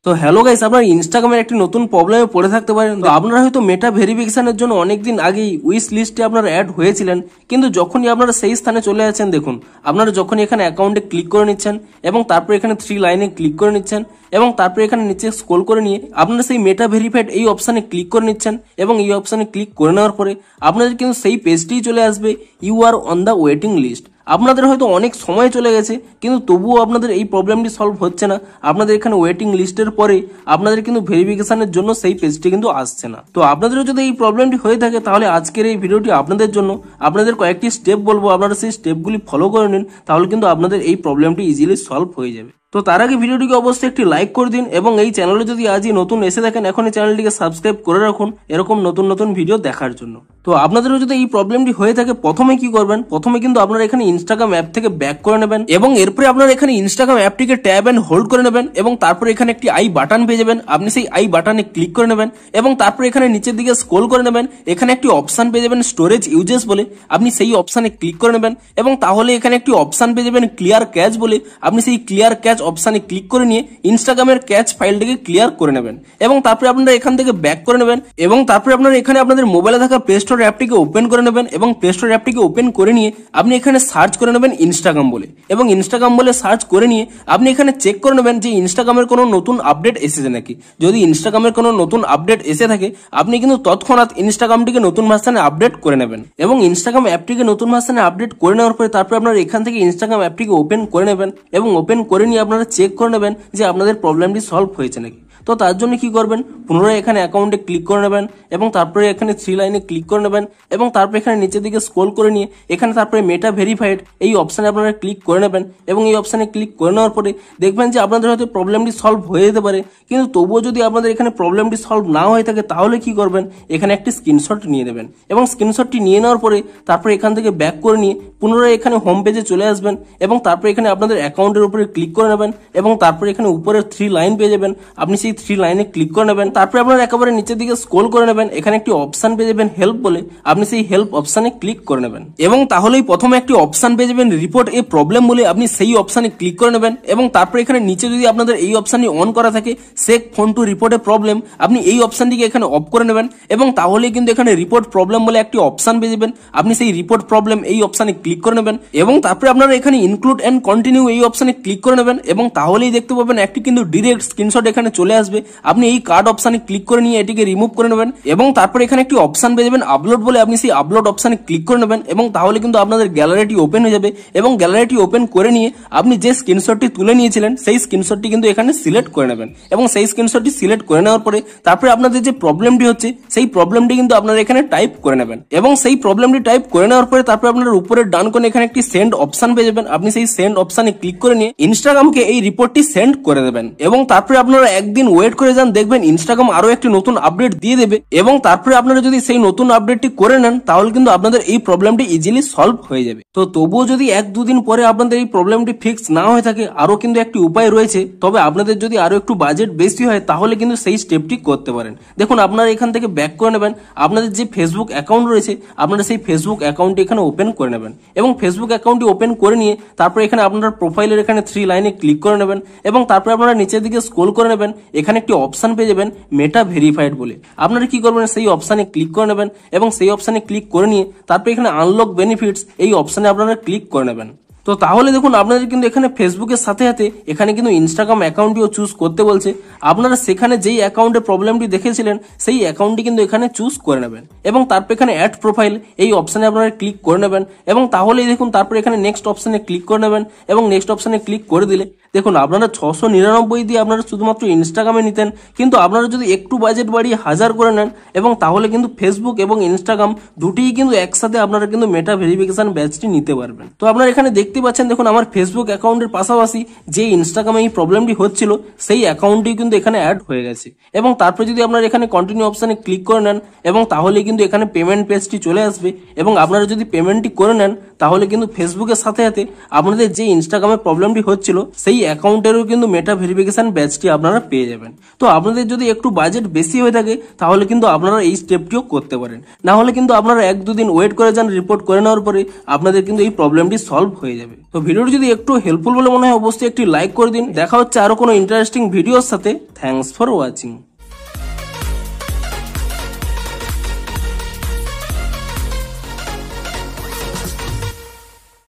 তো hello guys, আপনারা ইনস্টাগ্রামের একটি নতুন প্রবলেমে পড়ে থাকতে পারেন। তো আপনারা হয়তো মেটা ভেরিফিকেশনের জন্য অনেকদিন আগেই উইশ লিস্টে আপনারা অ্যাড হয়েছিলেন, কিন্তু যখনই আপনারা সেই স্থানে চলে যাচ্ছেন, দেখুন আপনারা যখনই এখানে অ্যাকাউন্টে ক্লিক করে নিচ্ছেন এবং তারপর এখানে 3 লাইনে ক্লিক করে নিচ্ছেন এবং তারপর এখানে নিচে স্ক্রল করে নিয়ে আপনারা সেই মেটা ভেরিফাইড এই অপশানে ক্লিক করে নিচ্ছেন এবং এই অপশানে ক্লিক করে নেওয়ার পরে আপনাদের কিন্তু সেই পেজটিই চলে আসবে, you are on the waiting list. আপনাদের হয়তো অনেক সময় চলে গেছে, কিন্তু তবুও আপনাদের এই প্রবলেমটি সলভ হচ্ছে না। আপনাদের এখানে ওয়েটিং লিস্টের পরে আপনাদের কিন্তু ভেরিফিকেশনের জন্য সেই পেজটি কিন্তু আসছে না। তো আপনাদেরও যদি এই প্রবলেমটি হয়ে থাকে, তাহলে আজকের এই ভিডিওটি আপনাদের জন্য। আপনাদের কয়েকটি স্টেপ বলবো, আপনারা সেই স্টেপগুলি ফলো করে নিন, তাহলে কিন্তু আপনাদের এই প্রবলেমটি ইজিলি সলভ হয়ে যাবে। তো তার আগে ভিডিওটিকে অবশ্যই একটি লাইক করে দিন এবং এই চ্যানেলে যদি আজই নতুন এসে থাকেন, এখন এই চ্যানেলটিকে সাবস্ক্রাইব করে রাখুন এরকম নতুন নতুন ভিডিও দেখার জন্য। তো আপনাদেরও যদি এই প্রবলেমটি হয়ে থাকে, প্রথমে কি করবেন, প্রথমে কিন্তু আপনারা এখানে ইনস্টাগ্রাম অ্যাপ থেকে ব্যাক করে নেবেন এবং এরপরে আপনারা এখানে ইনস্টাগ্রাম অ্যাপটিকে ট্যাব এন্ড হোল্ড করে নেবেন এবং তারপরে এখানে একটি আই বাটন পেয়ে যাবেন। আপনি সেই আই বাটনে ক্লিক করে নেবেন এবং তারপরে এখানে নিচের দিকে স্ক্রল করে নেবেন, এখানে একটি অপশন পেয়ে যাবেন স্টোরেজ ইউজেস বলে, আপনি সেই অপশনে ক্লিক করে নেবেন এবং তাহলে এখানে একটি অপশন পেয়ে যাবেন ক্লিয়ার ক্যাচ বলে, আপনি সেই ক্লিয়ার ক্যাচ অপশনে ক্লিক করে নিয়ে ইনস্টাগ্রামের ক্যাচ ফাইলটিকে ক্লিয়ার করে নেবেন এবং তারপরে আপনারা এখান থেকে ব্যাক করে নেবেন এবং তারপরে আপনারা এখানে আপনাদের মোবাইলে থাকা প্লে স্টোর অ্যাপটিকে ওপেন করে নেবেন এবং প্লে স্টোর অ্যাপটিকে ওপেন করে নিয়ে আপনি এখানে সার্চ করে নেবেন ইনস্টাগ্রাম বলে এবং ইনস্টাগ্রাম বলে সার্চ করে নিয়ে আপনি এখানে চেক করে নেবেন যে ইনস্টাগ্রামের কোনো নতুন আপডেট এসেছে নাকি। যদি ইনস্টাগ্রামের কোনো নতুন আপডেট এসে থাকে, আপনি কিন্তু তৎক্ষণাৎ ইনস্টাগ্রামটিকে নতুন ভার্সনে আপডেট করে নেবেন এবং ইনস্টাগ্রাম অ্যাপটিকে নতুন ভার্সনে আপডেট করে নেওয়ার পরে তারপরে আপনারা এখান থেকে ইনস্টাগ্রাম অ্যাপটিকে ওপেন করে নেবেন এবং ওপেন করে নিয়ে আপনারা চেক করে নেবেন যে আপনাদের প্রবলেমটি সলভ হয়েছে নাকি। তো তার জন্য কি করবেন, পুনরায় এখানে অ্যাকাউন্টে ক্লিক করে নেবেন এবং তারপরে এখানে 3 লাইনে ক্লিক করে নেবেন এবং তারপরে এখানে নিচের দিকে স্ক্রল করে নিয়ে এখানে তারপরে মেটা ভেরিফাইড এই অপশানে আপনারা ক্লিক করে নেবেন এবং এই অপশানে ক্লিক করে নেওয়ার পরে দেখবেন যে আপনাদের হয়তো প্রবলেমটি সলভ হয়ে যেতে পারে, কিন্তু তবুও যদি আপনাদের এখানে প্রবলেমটি সলভ না হয়ে থাকে, তাহলে কি করবেন, এখানে একটি স্ক্রিনশট নিয়ে নেবেন এবং স্ক্রিনশটটি নিয়ে নেওয়ার পরে তারপরে এখান থেকে ব্যাক করে নিয়ে পুনরায় এখানে হোম পেজে চলে আসবেন এবং তারপরে এখানে আপনাদের অ্যাকাউন্টের উপরে ক্লিক করে নেবেন এবং তারপরে এখানে উপরে 3 লাইন পেয়ে যাবেন, আপনি সেই 3 লাইনে ক্লিক করে নেবেন। তারপরে আপনারা একেবারে নিচের দিকে স্ক্রল করে নেবেন, এখানে একটি অপশন পেয়ে যাবেন হেল্প বলে, আপনি সেই হেল্প অপশনে ক্লিক করে নেবেন এবং তাহলেই প্রথমে একটি অপশন পেয়ে যাবেন রিপোর্ট এ প্রবলেম বলে, আপনি সেই অপশনে ক্লিক করে নেবেন এবং তারপরে এখানে নিচে যদি আপনাদের এই অপশনটি অন করা থাকে shake phone to report a problem, আপনি এই অপশনটিকে এখানে অফ করে নেবেন এবং তাহলেই কিন্তু এখানে রিপোর্ট প্রবলেম বলে একটি অপশন পেয়ে যাবেন, আপনি সেই রিপোর্ট প্রবলেম এই অপশনে ক্লিক করে নেবেন এবং তারপরে আপনারা এখানে ইনক্লুড এন্ড কন্টিনিউ এই অপশনে ক্লিক করে নেবেন এবং তাহলেই দেখতে পাবেন একটি কিন্তু ডিরেক্ট স্ক্রিনশট এখানে চলে আসবে। আপনি এই কার্ড অপশনে ক্লিক করে নিয়ে এটিকে রিমুভ করে নেবেন এবং তারপরে এখানে একটি অপশন পেয়ে যাবেন আপলোড বলে, আপনি সেই আপলোড অপশনে ক্লিক করে নেবেন এবং তাহলে কিন্তু আপনাদের গ্যালারিটি ওপেন হয়ে যাবে এবং গ্যালারিটি ওপেন করে নিয়ে আপনি যে স্ক্রিনশটটি তুলে নিয়েছিলেন সেই স্ক্রিনশটটি কিন্তু এখানে সিলেক্ট করে নেবেন এবং সেই স্ক্রিনশটটি সিলেক্ট করে নেওয়ার পরে তারপরে আপনাদের যে প্রবলেমটি হচ্ছে সেই প্রবলেমটি কিন্তু আপনারা এখানে টাইপ করে নেবেন এবং সেই প্রবলেমটি টাইপ করে নেওয়ার পরে তারপরে আপনারা উপরের ডান কোণে এখানে একটি সেন্ড অপশন পেয়ে যাবেন, আপনি সেই সেন্ড অপশনে ক্লিক করে নিয়ে ইনস্টাগ্রামকে এই রিপোর্টটি সেন্ড করে দেবেন এবং তারপরে আপনারা একদিন ওয়েট করে যান, দেখবেন ইনস্টাগ্রাম আরো একটি নতুন আপডেট দিয়ে দেবে এবং তারপরে আপনারা যদি সেই নতুন আপডেটটি করে নেন, তাহলে কিন্তু আপনাদের এই প্রবলেমটি ইজিলি সলভ হয়ে যাবে। তো তবুও যদি 1-2 দিন পরে আপনাদের এই প্রবলেমটি ফিক্স না হয়ে থাকে, আরো কিন্তু একটি উপায় রয়েছে। তবে আপনাদের যদি আরো একটু বাজেট বেশি হয়, তাহলে কিন্তু সেই স্টেপটি করতে পারেন। দেখুন, আপনারা এখান থেকে ব্যাক করে নেবেন, আপনাদের যে ফেসবুক অ্যাকাউন্ট রয়েছে আপনারা সেই ফেসবুক অ্যাকাউন্টটি এখানে ওপেন করে নেবেন এবং ফেসবুক অ্যাকাউন্টটি ওপেন করে নিয়ে তারপরে এখানে আপনার প্রোফাইলের এখানে 3 লাইনে ক্লিক করে নেবেন এবং তারপরে আপনারা নিচের দিকে স্ক্রল করে নেবেন, এখানে একটি অপশন পেয়ে যাবেন মেটা ভেরিফাইড বলে, আপনারা কি করবেন, সেই অপশনে ক্লিক করে নেবেন এবং সেই অপশনে ক্লিক করে নিয়ে তারপরে এখানে আনলক বেনিফিটস এই অপশনে আপনারা ক্লিক করে নেবেন। তো তাহলে দেখুন, আপনাদের কিন্তু এখানে ফেসবুকের সাথে সাথে এখানে কিন্তু ইনস্টাগ্রাম অ্যাকাউন্টটিও চুজ করতে বলছে। আপনারা সেখানে যেই অ্যাকাউন্টের প্রবলেমটি দেখেছিলেন সেই অ্যাকাউন্টটি কিন্তু এখানে চুজ করে নেবেন এবং তারপর এখানে অ্যাড প্রোফাইল এই অপশনে আপনারা ক্লিক করে নেবেন এবং তাহলেই দেখুন তারপর এখানে নেক্সট অপশনে ক্লিক করে নেবেন এবং নেক্সট অপশনে ক্লিক করে দিলে দেখুন আপনারা 699 দিয়ে আপনারা শুধুমাত্র ইনস্টাগ্রামে নিতেন, কিন্তু আপনারা যদি একটু বাজেট বাড়িয়ে 1000 করে নেন এবং তাহলে কিন্তু ফেসবুক এবং ইনস্টাগ্রাম দুটিই কিন্তু একসাথে আপনারা কিন্তু মেটা ভেরিফিকেশন ব্যাচটি নিতে পারবেন। তো আপনারা এখানে দেখতে পাচ্ছেন, দেখুন আমার ফেসবুক অ্যাকাউন্টের পাশাপাশি যে ইনস্টাগ্রামে এই প্রবলেমটি হচ্ছিল সেই অ্যাকাউন্টটি কিন্তু এখানে অ্যাড হয়ে গেছে এবং তারপরে যদি আপনারা এখানে কন্টিনিউ অপশনে ক্লিক করে নেন এবং তাহলে কিন্তু এখানে পেমেন্ট পেজটি চলে আসবে এবং আপনারা যদি পেমেন্টটি করে নেন, তাহলে কিন্তু ফেসবুকের সাথে সাথে আপনাদের যে ইনস্টাগ্রামের প্রবলেমটি হচ্ছিল সেই অ্যাকাউন্টেরও কিন্তু মেটা ভেরিফিকেশন ব্যাচটি আপনারা পেয়ে যাবেন। তো আপনাদের যদি একটু বাজেট বেশি হয়ে থাকে, তাহলে কিন্তু আপনারা এই স্টেপটিও করতে পারেন, না হলে কিন্তু আপনারা 1-2 দিন ওয়েট করে যান রিপোর্ট করে নেওয়ার পরে আপনাদের কিন্তু এই প্রবলেমটি সলভ হয়ে যাবে। যাবে। তো ভিডিওটি যদি একটু হেল্পফুল বলে মনে হয় অবশ্যই একটি লাইক করে দিন। দেখা হচ্ছে আরো কোনো ইন্টারেস্টিং ভিডিওর সাথে। Thanks for watching.